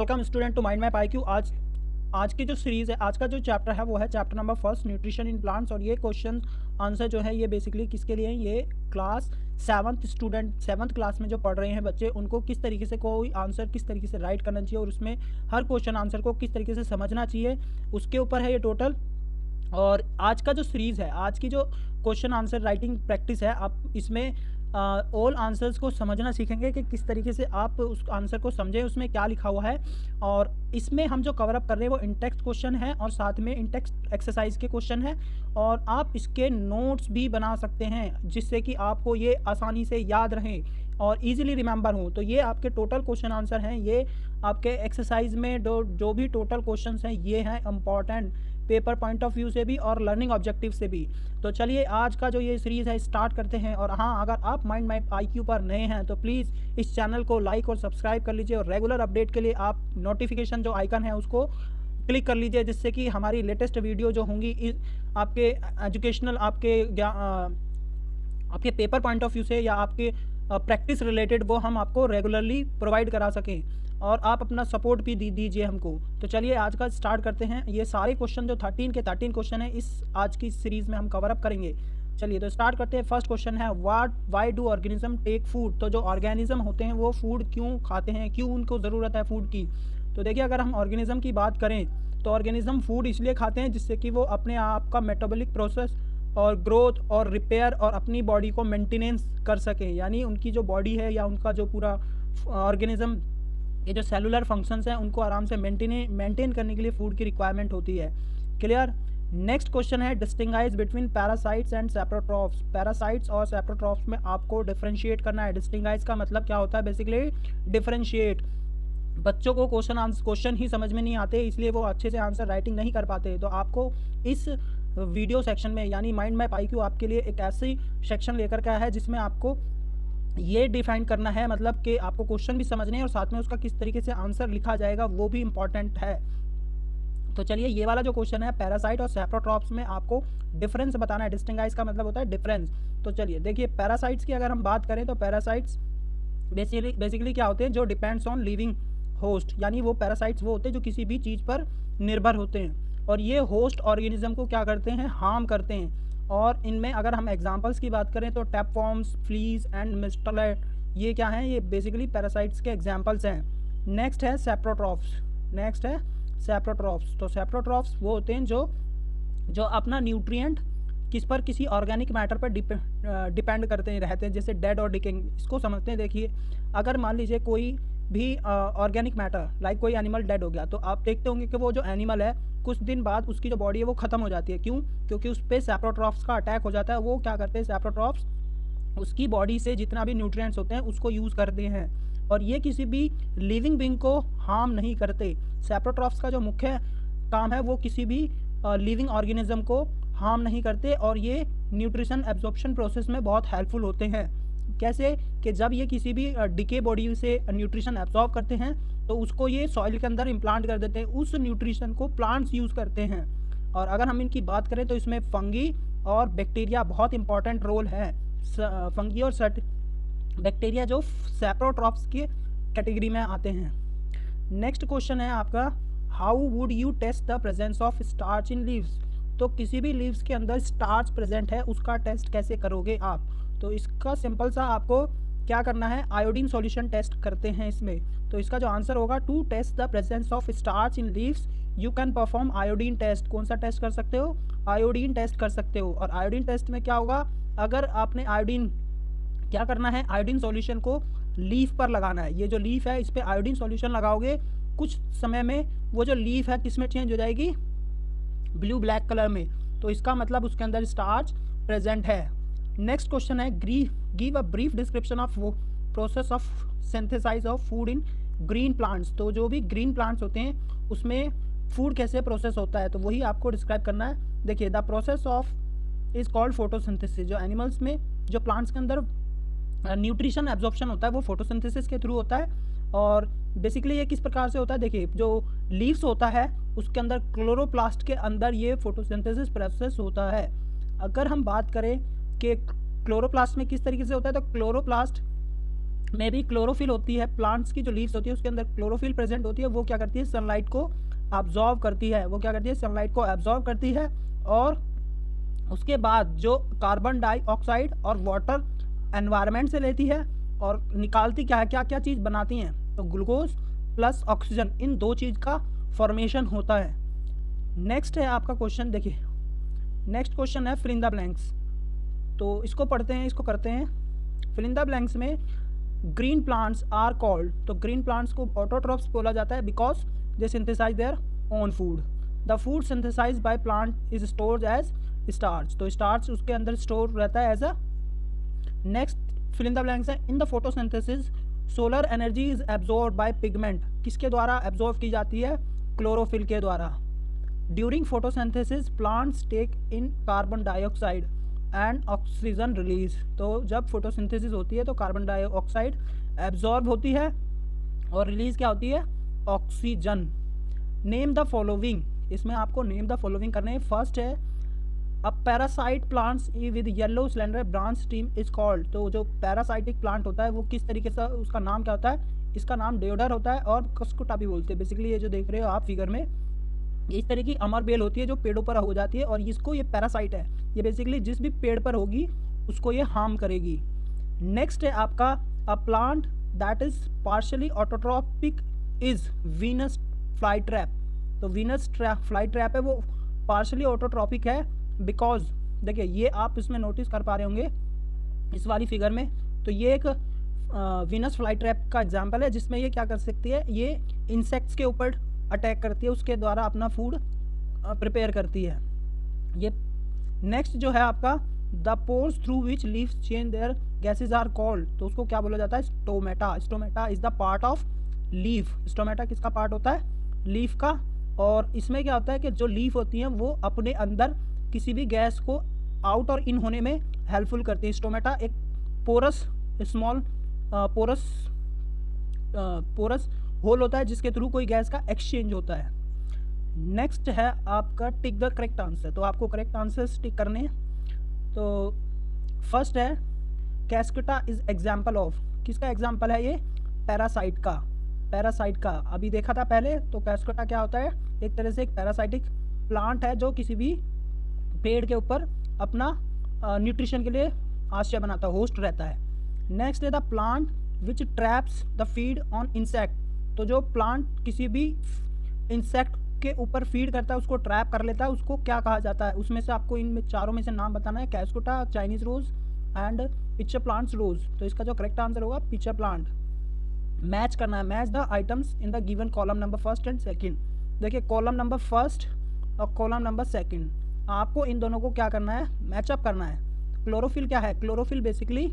Welcome student to mind map IQ. आज की जो सीरीज़ है, आज का जो चैप्टर है वो है chapter number first, nutrition in plants. और ये क्वेश्चन आंसर जो है ये बेसिकली किसके लिए है, ये क्लास सेवन्थ क्लास में जो पढ़ रहे हैं बच्चे, उनको किस तरीके से कोई आंसर किस तरीके से राइट करना चाहिए और उसमें हर क्वेश्चन आंसर को किस तरीके से समझना चाहिए, उसके ऊपर है ये टोटल। और आज का जो सीरीज़ है, आज की जो क्वेश्चन आंसर राइटिंग प्रैक्टिस है, आप इसमें ऑल आंसर्स को समझना सीखेंगे कि किस तरीके से आप उस आंसर को समझें, उसमें क्या लिखा हुआ है। और इसमें हम जो कवर अप कर रहे हैं वो इन टेक्स्ट क्वेश्चन है और साथ में इन टेक्स्ट एक्सरसाइज के क्वेश्चन है। और आप इसके नोट्स भी बना सकते हैं जिससे कि आपको ये आसानी से याद रहें और इजीली रिमेंबर हो। तो ये आपके टोटल क्वेश्चन आंसर हैं, ये आपके एक्सरसाइज में जो भी टोटल क्वेश्चंस हैं ये हैं important paper point of view से भी और लर्निंग ऑब्जेक्टिव से भी। तो चलिए आज का जो ये सीरीज़ है स्टार्ट करते हैं। और हाँ, अगर आप माइंड मैप आईक्यू पर नए हैं तो प्लीज़ इस चैनल को लाइक और सब्सक्राइब कर लीजिए और रेगुलर अपडेट के लिए आप नोटिफिकेशन जो आइकन है उसको क्लिक कर लीजिए, जिससे कि हमारी लेटेस्ट वीडियो जो होंगी आपके एजुकेशनल, आपके पेपर पॉइंट ऑफ व्यू से या आपके प्रैक्टिस रिलेटेड वो हम आपको रेगुलरली प्रोवाइड करा सकें और आप अपना सपोर्ट भी दीजिए हमको। तो चलिए आज का स्टार्ट करते हैं। ये सारे क्वेश्चन जो 13 क्वेश्चन है इस आज की सीरीज़ में हम कवर अप करेंगे। चलिए तो स्टार्ट करते हैं। फर्स्ट क्वेश्चन है why do organism take food. तो जो ऑर्गेनिज्म होते हैं वो फूड क्यों खाते हैं, क्यों उनको ज़रूरत है फूड की। तो देखिए, अगर हम ऑर्गेनिज्म की बात करें तो ऑर्गेनिज्म फूड इसलिए खाते हैं जिससे कि वो अपने आप का मेटाबॉलिक प्रोसेस और ग्रोथ और रिपेयर और अपनी बॉडी को मेंटेनेंस कर सकें। यानी उनकी जो बॉडी है या उनका जो पूरा ऑर्गेनिज्म, ये जो सेलुलर फंक्शंस हैं उनको आराम से मेंटेन करने के लिए फूड की रिक्वायरमेंट होती है। क्लियर। नेक्स्ट क्वेश्चन है डिस्टिंगाइज बिटवीन पैरासाइट्स एंड सेप्रोट्रॉफ्स। पैरासाइट्स और सेप्रोट्रॉफ्स में आपको डिफरेंशिएट करना है। डिस्टिंगाइज का मतलब क्या होता है, बेसिकली डिफरेंशिएट। बच्चों को क्वेश्चन ही समझ में नहीं आते, इसलिए वो अच्छे से आंसर राइटिंग नहीं कर पाते। तो आपको इस वीडियो सेक्शन में यानी माइंड मैप आईक्यू आपके लिए एक ऐसी सेक्शन लेकर के आया है जिसमें आपको ये डिफाइन करना है, मतलब कि आपको क्वेश्चन भी समझने हैं और साथ में उसका किस तरीके से आंसर लिखा जाएगा वो भी इम्पॉर्टेंट है। तो चलिए, ये वाला जो क्वेश्चन है पैरासाइट और सेप्रोट्रॉप्स में आपको डिफरेंस बताना है। डिस्टिंगाइज का मतलब होता है डिफरेंस। तो चलिए देखिए, पैरासाइट्स की अगर हम बात करें तो पैरासाइट्स बेसिकली क्या होते हैं, जो डिपेंड्स ऑन लिविंग होस्ट। यानी वो पैरासाइट्स वो होते हैं जो किसी भी चीज़ पर निर्भर होते हैं और ये होस्ट ऑर्गेनिज्म को क्या करते हैं, हार्म करते हैं। और इनमें अगर हम एग्जांपल्स की बात करें तो टैपवॉर्म्स, फ्लीज एंड मिस्टलेट, ये क्या हैं, ये बेसिकली पैरासाइट्स के एग्जांपल्स हैं। नेक्स्ट है सेप्रोट्रॉफ्स। तो सेप्रोट्रॉफ्स वो होते हैं जो अपना न्यूट्रिएंट किस पर, किसी ऑर्गेनिक मैटर पर डिपेंड करते रहते हैं, जैसे डेड और डिकेइंग। इसको समझते हैं। देखिए, अगर मान लीजिए कोई भी ऑर्गेनिक मैटर लाइक कोई एनिमल डेड हो गया तो आप देखते होंगे कि वो जो एनिमल है कुछ दिन बाद उसकी जो बॉडी है वो ख़त्म हो जाती है। क्यों? क्योंकि उस पर सेप्रोट्रॉफ्स का अटैक हो जाता है। वो क्या करते हैं, सेप्रोट्रॉफ्स उसकी बॉडी से जितना भी न्यूट्रिएंट्स होते हैं उसको यूज़ करते हैं और ये किसी भी लिविंग बीइंग को हार्म नहीं करते। सेप्रोट्रॉफ्स का जो मुख्य काम है वो किसी भी लिविंग ऑर्गेनिज्म को हार्म नहीं करते और ये न्यूट्रिशन एब्जॉर्प्शन प्रोसेस में बहुत हेल्पफुल होते हैं। कैसे कि जब ये किसी भी डिके बॉडी से न्यूट्रिशन एब्जॉर्ब करते हैं तो उसको ये सॉइल के अंदर इम्प्लांट कर देते हैं। उस न्यूट्रिशन को प्लांट्स यूज़ करते हैं। और अगर हम इनकी बात करें तो इसमें फंगी और बैक्टीरिया बहुत इंपॉर्टेंट रोल है। फंगी और बैक्टीरिया जो सेप्रोट्रॉप्स के कैटेगरी में आते हैं। नेक्स्ट क्वेश्चन है आपका, how would you test the presence of starch in leaves. तो किसी भी लीव्स के अंदर स्टार्च प्रेजेंट है उसका टेस्ट कैसे करोगे आप। तो इसका सिंपल सा आपको क्या करना है, आयोडीन सॉल्यूशन टेस्ट करते हैं इसमें। तो इसका जो आंसर होगा, to test the presence of starch in leaves you can perform iodine test. कौन सा टेस्ट कर सकते हो, आयोडीन टेस्ट कर सकते हो। और आयोडीन टेस्ट में क्या होगा, अगर आपने आयोडीन क्या करना है, आयोडीन सॉल्यूशन को लीफ पर लगाना है। ये जो लीफ है इस पर आयोडीन सॉल्यूशन लगाओगे, कुछ समय में वो जो लीफ है किस में चेंज हो जाएगी, ब्लू ब्लैक कलर में। तो इसका मतलब उसके अंदर स्टार्च प्रेजेंट है। नेक्स्ट क्वेश्चन है, give a brief description of process of synthesize of food in green plants. तो जो भी ग्रीन प्लांट्स होते हैं उसमें फूड कैसे प्रोसेस होता है तो वही आपको डिस्क्राइब करना है। देखिए, the process of is called photosynthesis. जो एनिमल्स में, जो प्लांट्स के अंदर न्यूट्रिशन एब्जॉर्प्शन होता है वो फोटोसिंथेसिस के थ्रू होता है। और बेसिकली ये किस प्रकार से होता है, देखिए जो लीव्स होता है उसके अंदर क्लोरोप्लास्ट के अंदर ये फोटोसिंथेसिस प्रोसेस होता है। अगर हम बात करें कि क्लोरोप्लास्ट में किस तरीके से होता है तो क्लोरोप्लास्ट में भी क्लोरोफिल होती है, प्लांट्स की जो लीव्स होती है उसके अंदर क्लोरोफिल प्रेजेंट होती है, वो क्या करती है सनलाइट को अब्जॉर्व करती है, वो क्या करती है सनलाइट को एब्जॉर्व करती है, और उसके बाद जो कार्बन डाइऑक्साइड और वाटर एनवायरनमेंट से लेती है और निकालती क्या है, क्या क्या चीज़ बनाती हैं, तो ग्लूकोज प्लस ऑक्सीजन, इन दो चीज़ का फॉर्मेशन होता है। नेक्स्ट है आपका क्वेश्चन, देखिए नेक्स्ट क्वेश्चन है फिल इन द ब्लैंक्स। तो इसको पढ़ते हैं, इसको करते हैं। फिल इन द ब्लैंक्स में ग्रीन प्लांट्स आर कॉल्ड, तो ग्रीन प्लांट्स को ऑटोट्रॉप्स बोला जाता है because they synthesize their own food. The food synthesize by plant is stored as starch, तो स्टार्च उसके अंदर स्टोर रहता है as a. Next fill in the blanks है in the photosynthesis solar energy is absorb by pigment, किसके द्वारा absorb की जाती है, क्लोरोफिल के द्वारा। During photosynthesis plants take in carbon dioxide and oxygen release, तो जब फोटोसिंथेसिस होती है तो कार्बन डाइऑक्साइड एब्जॉर्ब होती है और रिलीज क्या होती है, ऑक्सीजन। नेम द फॉलोइंग, इसमें आपको नेम द फॉलोइंग करने हैं। फर्स्ट है a parasite plants with yellow cylinder branch steam is called, तो जो पैरासाइटिक प्लांट होता है वो किस तरीके से, उसका नाम क्या होता है, इसका नाम डेओडर होता है और कस्कुटा भी बोलते हैं। बेसिकली ये जो देख रहे हो आप फिगर में, इस तरह की अमर बेल होती है जो पेड़ों पर हो जाती है और इसको ये पैरासाइट है, ये बेसिकली जिस भी पेड़ पर होगी उसको ये हार्म करेगी। नेक्स्ट है आपका a plant that is partially autotrophic is Venus fly trap, तो वीनस फ्लाई ट्रैप है वो पार्शियली ऑटोट्रॉपिक है बिकॉज, देखिए ये आप इसमें नोटिस कर पा रहे होंगे इस वाली फिगर में, तो ये एक वीनस फ्लाई ट्रैप का एग्जांपल है जिसमें ये क्या कर सकती है, ये इंसेक्ट्स के ऊपर अटैक करती है, उसके द्वारा अपना फूड प्रिपेयर करती है ये। नेक्स्ट जो है आपका the pores through which leaves change their gases are called, तो उसको क्या बोला जाता है, stomata. Stomata is the part of leaf, stomata किसका पार्ट होता है, लीफ का। और इसमें क्या होता है कि जो लीफ होती हैं वो अपने अंदर किसी भी गैस को आउट और इन होने में हेल्पफुल करती है। स्टोमेटा एक पोरस स्मॉल पोरस होल होता है जिसके थ्रू कोई गैस का एक्सचेंज होता है। नेक्स्ट है आपका टिक द करेक्ट आंसर, तो आपको करेक्ट आंसर्स टिक करने हैं। तो फर्स्ट है कैस्केटा इज एग्जाम्पल ऑफ, किसका एग्जाम्पल है ये, पैरासाइट का, पैरासाइट का अभी देखा था पहले। तो कैस्केटा क्या होता है, एक तरह से एक पैरासाइटिक प्लांट है जो किसी भी पेड़ के ऊपर अपना न्यूट्रिशन के लिए आश्रय बनाता है, होस्ट रहता है। नेक्स्ट है the plant which traps the feed on insect, तो जो प्लांट किसी भी इंसेक्ट के ऊपर फीड करता है उसको ट्रैप कर लेता है, उसको क्या कहा जाता है, उसमें से आपको इन चारों में से नाम बताना है, cuscuta, Chinese rose and pitcher plants rose. तो इसका जो करेक्ट आंसर होगा पिक्चर प्लांट। मैच करना है, match the items in the given column number first and second. देखिए कॉलम नंबर फर्स्ट और कॉलम नंबर सेकंड, आपको इन दोनों को क्या करना है, मैचअप करना है। क्लोरोफिल क्या है, क्लोरोफिल बेसिकली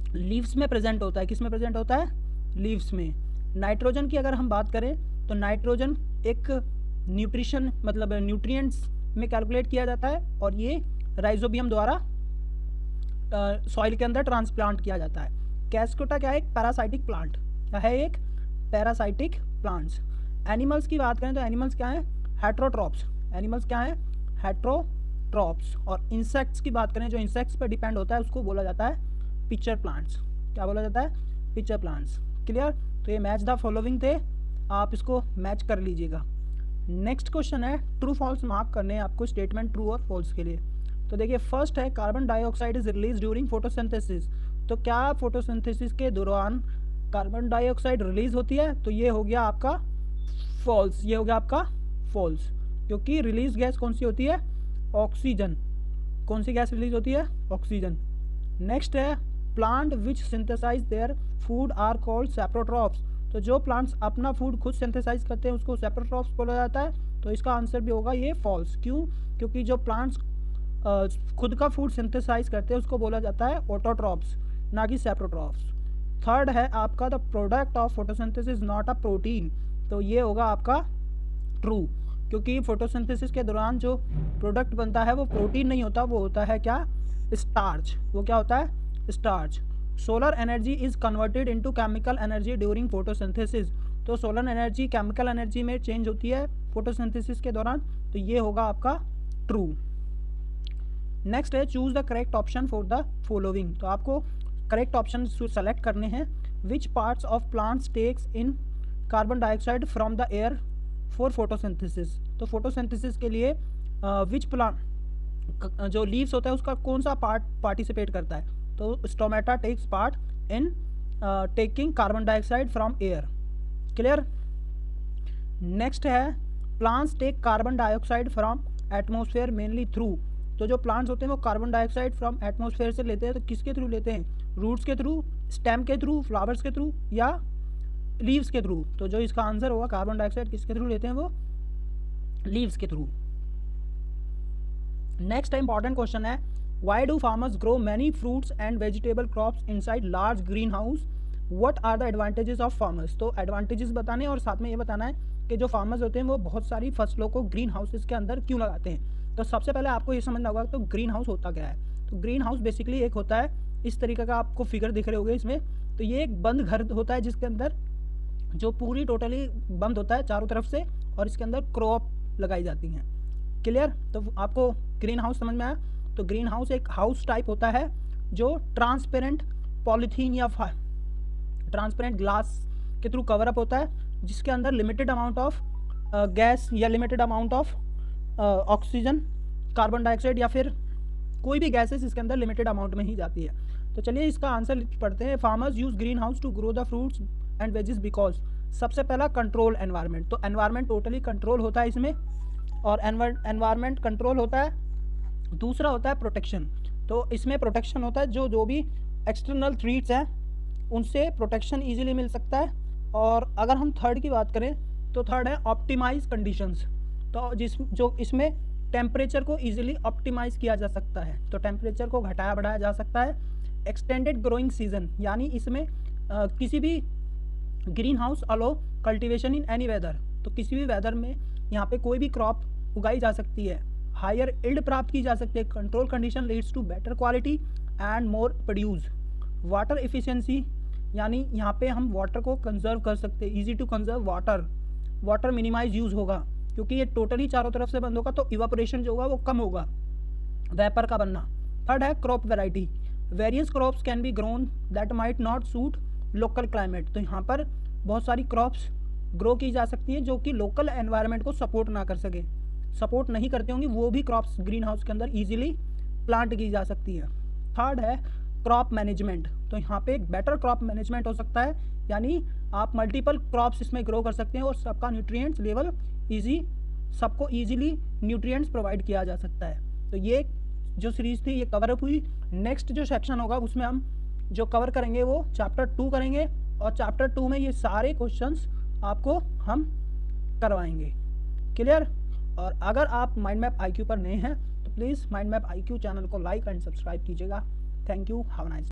लीव्स में प्रेजेंट होता है, किस में प्रेजेंट होता है, लीव्स में। नाइट्रोजन की अगर हम बात करें तो नाइट्रोजन एक न्यूट्रिशन मतलब न्यूट्रिएंट्स में कैलकुलेट किया जाता है और ये राइजोबियम द्वारा सॉइल के अंदर ट्रांसप्लांट किया जाता है। कैस्केटा क्या है, एक पैरासाइटिक प्लांट, क्या है, एक पैरासाइटिक प्लांट्स। एनिमल्स की बात करें तो एनिमल्स क्या है, हेट्रोट्रॉप्स, एनिमल्स क्या है, हेट्रोट्रॉप्स। और इंसेक्ट्स की बात करें जो इंसेक्ट्स पर डिपेंड होता है उसको बोला जाता है पिक्चर प्लांट्स, क्या बोला जाता है, पिक्चर प्लांट्स। क्लियर, तो ये मैच द फॉलोइंग थे, आप इसको मैच कर लीजिएगा। नेक्स्ट क्वेश्चन है ट्रू फॉल्स मार्क करने हैं आपको स्टेटमेंट ट्रू और फॉल्स के लिए। तो देखिए फर्स्ट है carbon dioxide is release during photosynthesis, तो क्या फोटोसिंथेसिस के दौरान कार्बन डाइऑक्साइड रिलीज होती है, तो ये हो गया आपका फॉल्स, ये हो गया आपका फॉल्स, क्योंकि रिलीज गैस कौन सी होती है, ऑक्सीजन। कौन सी गैस रिलीज होती है, ऑक्सीजन। नेक्स्ट है plant which synthesize their food are called saprotrophs, तो जो प्लांट्स अपना फूड खुद सिंथेसाइज करते हैं उसको सेप्रोट्रॉप्स बोला जाता है, तो इसका आंसर भी होगा ये फॉल्स। क्यों, क्योंकि जो प्लांट्स खुद का फूड सिंथेसाइज करते हैं उसको बोला जाता है ऑटोट्रॉप्स, ना कि सेप्रोट्रॉप्स। थर्ड है आपका the product of photosynthesis not a protein, तो ये होगा आपका ट्रू, क्योंकि फोटोसिंथेसिस के दौरान जो प्रोडक्ट बनता है वो प्रोटीन नहीं होता, वो होता है क्या, स्टार्च, वो क्या होता है, starch. Solar energy is converted into chemical energy during photosynthesis, तो सोलर एनर्जी केमिकल एनर्जी में चेंज होती है फोटोसिंथेसिस के दौरान, तो ये होगा आपका ट्रू। नेक्स्ट है choose the correct option for the following, तो आपको करेक्ट ऑप्शन सेलेक्ट करने हैं which parts of plants takes in carbon dioxide from the air for photosynthesis. तो फोटोसिंथेसिस के लिए विच प्लांट जो लीव्स होता है उसका कौन सा पार्ट पार्टिसिपेट करता है, तो stomata takes part in taking carbon dioxide from air. Clear. Next है plants take carbon dioxide from atmosphere mainly through. तो जो प्लांट्स होते हैं वो कार्बन डाइऑक्साइड फ्रॉम एटमॉस्फेयर से लेते हैं, तो किसके थ्रू लेते हैं, रूट्स के थ्रू, स्टेम के थ्रू, फ्लावर्स के थ्रू या लीव्स के थ्रू। तो जो इसका आंसर होगा कार्बन डाइऑक्साइड किसके थ्रू लेते हैं, वो लीव्स के थ्रू। नेक्स्ट इंपॉर्टेंट क्वेश्चन है why do farmers grow many fruits and vegetable crops inside large greenhouse, what are the advantages of farmers. तो एडवांटेजेस बताने और साथ में ये बताना है कि जो फार्मर्स होते हैं वो बहुत सारी फसलों को ग्रीन हाउसेस के अंदर क्यों लगाते हैं। तो सबसे पहले आपको ये समझना होगा तो ग्रीन हाउस होता क्या है। तो ग्रीन हाउस बेसिकली एक होता है, इस तरीके का आपको फिगर दिख रहे होंगे इसमें, तो ये एक बंद घर होता है जिसके अंदर जो पूरी टोटली बंद होता है चारों तरफ से, और इसके अंदर क्रॉप लगाई जाती हैं। क्लियर। तो आपको ग्रीन हाउस समझ में आया। तो ग्रीन हाउस एक हाउस टाइप होता है जो ट्रांसपेरेंट पॉलीथीन या ट्रांसपेरेंट ग्लास के थ्रू कवर अप होता है, जिसके अंदर लिमिटेड अमाउंट ऑफ गैस या limited amount of oxygen, carbon dioxide या फिर कोई भी गैसेस इसके अंदर लिमिटेड अमाउंट में ही जाती है। तो चलिए इसका आंसर पढ़ते हैं। Farmers use greenhouse to grow the fruits and veggies because. सबसे पहला कंट्रोल एनवायरनमेंट। तो एनवायरनमेंट टोटली कंट्रोल होता है इसमें, और एनवायरनमेंट कंट्रोल होता है। दूसरा होता है प्रोटेक्शन। तो इसमें प्रोटेक्शन होता है, जो भी एक्सटर्नल थ्रेट्स हैं उनसे प्रोटेक्शन ईजिली मिल सकता है। और अगर हम थर्ड की बात करें तो थर्ड है ऑप्टिमाइज कंडीशंस। तो जो इसमें टेम्परेचर को ईजिली ऑप्टिमाइज किया जा सकता है, तो टेम्परेचर को घटाया बढ़ाया जा सकता है। एक्सटेंडेड ग्रोइंग सीजन, यानी इसमें किसी भी greenhouse allow cultivation in any weather, तो किसी भी वेदर में यहाँ पे कोई भी क्रॉप उगाई जा सकती है। हायर इल्ड प्राप्त की जा सकती है। Control condition leads to better quality and more produce. Water efficiency, यानी यहाँ पे हम वाटर को कंजर्व कर सकते हैं, easy to conserve water minimize use होगा, क्योंकि ये टोटली चारों तरफ से बंद होगा तो इवापोरेशन जो होगा वो कम होगा, वेपर का बनना। थर्ड है crop variety. Various crops can be grown that might not suit local climate. तो यहाँ पर बहुत सारी क्रॉप्स ग्रो की जा सकती हैं जो कि लोकल एनवायरनमेंट को सपोर्ट ना कर सके, सपोर्ट नहीं करती होंगी, वो भी क्रॉप्स ग्रीन हाउस के अंदर ईजिली प्लांट की जा सकती है। थर्ड है क्रॉप मैनेजमेंट। तो यहाँ पे एक बेटर क्रॉप मैनेजमेंट हो सकता है, यानी आप मल्टीपल क्रॉप्स इसमें ग्रो कर सकते हैं और सबका न्यूट्रिएंट्स लेवल सबको ईजिली न्यूट्रिएंट्स प्रोवाइड किया जा सकता है। तो ये जो सीरीज़ थी ये कवर अप हुई। नेक्स्ट जो सेक्शन होगा उसमें हम जो कवर करेंगे वो चैप्टर 2 करेंगे, और चैप्टर 2 में ये सारे क्वेश्चंस आपको हम करवाएंगे। क्लियर। और अगर आप माइंड मैप IQ पर नए हैं तो please mind map IQ channel को लाइक एंड सब्सक्राइब कीजिएगा। Thank you, have a nice day.